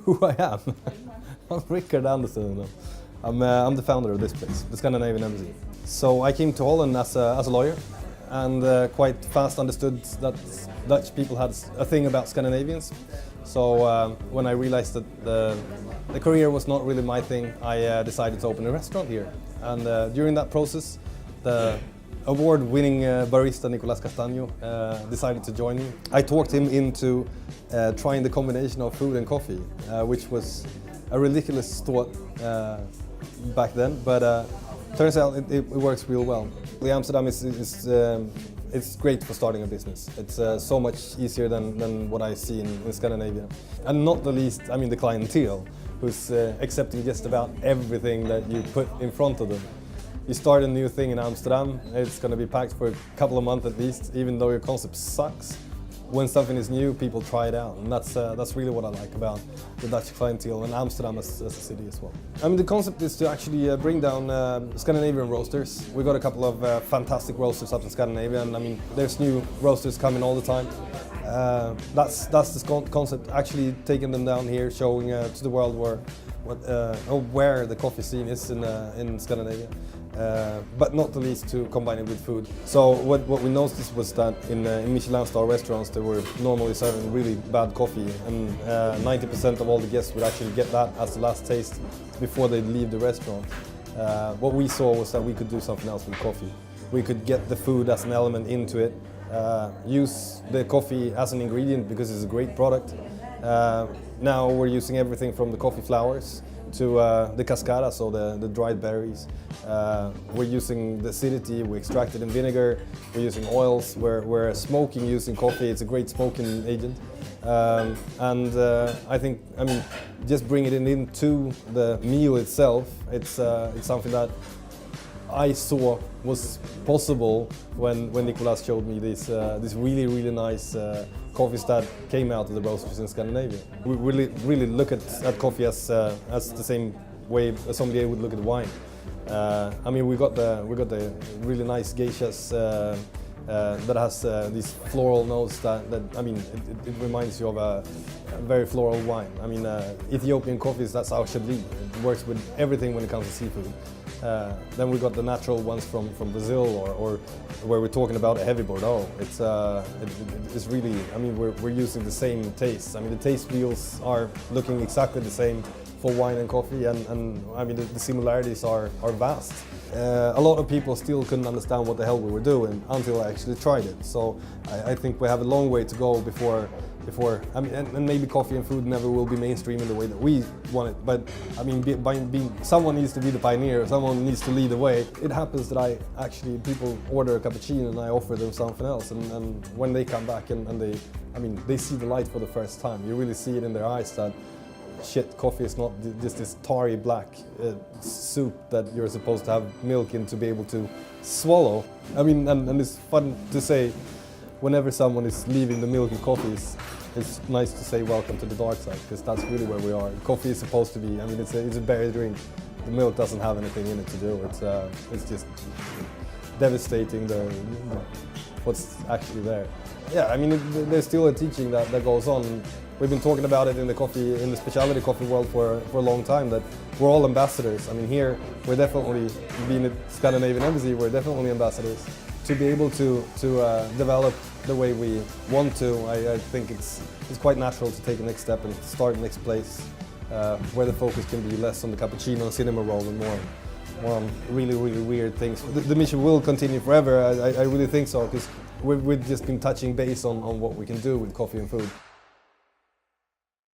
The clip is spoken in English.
Who I am? I'm Rickard Anderson. I'm the founder of this place, the Scandinavian Embassy. So I came to Holland as a lawyer, and quite fast understood that Dutch people had a thing about Scandinavians. So when I realized that the career was not really my thing, I decided to open a restaurant here. And during that process, the award-winning barista Nicolas Castaño decided to join me. I talked him into trying the combination of food and coffee, which was a ridiculous thought back then, but turns out it works real well. Amsterdam it's great for starting a business. It's so much easier than what I see in Scandinavia. And not the least, I mean, the clientele, who's accepting just about everything that you put in front of them. You start a new thing in Amsterdam, it's going to be packed for a couple of months at least, even though your concept sucks. When something is new, people try it out, and that's really what I like about the Dutch clientele and Amsterdam as a city as well. I mean, the concept is to actually bring down Scandinavian roasters. We got a couple of fantastic roasters up in Scandinavia, and I mean, there's new roasters coming all the time. That's the concept, actually taking them down here, showing to the world where the coffee scene is in Scandinavia. But not the least to combine it with food. So what we noticed was that in Michelin star restaurants they were normally serving really bad coffee, and 90% of all the guests would actually get that as the last taste before they leave the restaurant. What we saw was that we could do something else with coffee. We could get the food as an element into it, use the coffee as an ingredient because it's a great product. Now we're using everything from the coffee flowers to the cascara, so the dried berries. We're using the acidity, we extract it in vinegar, we're using oils, we're smoking using coffee, it's a great smoking agent. I think, I mean, just bringing it into the meal itself, it's something that I saw was possible when Nicolas showed me this really nice coffees that came out of the roasters in Scandinavia. We really look at coffee as the same way a sommelier would look at wine. I mean, we got the really nice geishas that has these floral notes that I mean, it reminds you of a very floral wine. I mean, Ethiopian coffees, that's how it should be. It works with everything when it comes to seafood. Then we got the natural ones from Brazil, or where we're talking about a heavy Bordeaux. It's really, I mean, we're using the same taste. I mean, the taste wheels are looking exactly the same for wine and coffee, and I mean, the similarities are vast. A lot of people still couldn't understand what the hell we were doing until I actually tried it. So I think we have a long way to go before I mean, and maybe coffee and food never will be mainstream in the way that we want it. But I mean, someone needs to be the pioneer. Someone needs to lead the way. It happens that people order a cappuccino and I offer them something else, and when they come back and they see the light for the first time, you really see it in their eyes that shit, coffee is not just this tarry black soup that you're supposed to have milk in to be able to swallow. I mean, and it's fun to say whenever someone is leaving the milk and coffee, it's nice to say welcome to the dark side, because that's really where we are. Coffee is supposed to be, I mean, it's a berry drink. The milk doesn't have anything in it to do. It's just devastating what's actually there. Yeah, I mean, there's still a teaching that goes on. We've been talking about it in the specialty coffee world for a long time, that we're all ambassadors. I mean, here we're definitely, being a Scandinavian Embassy, we're definitely ambassadors. To be able to develop the way we want to, I think it's quite natural to take the next step and start next place, where the focus can be less on the cappuccino and cinema roll and more on really weird things. The mission will continue forever. I really think so, because we've just been touching base on what we can do with coffee and food.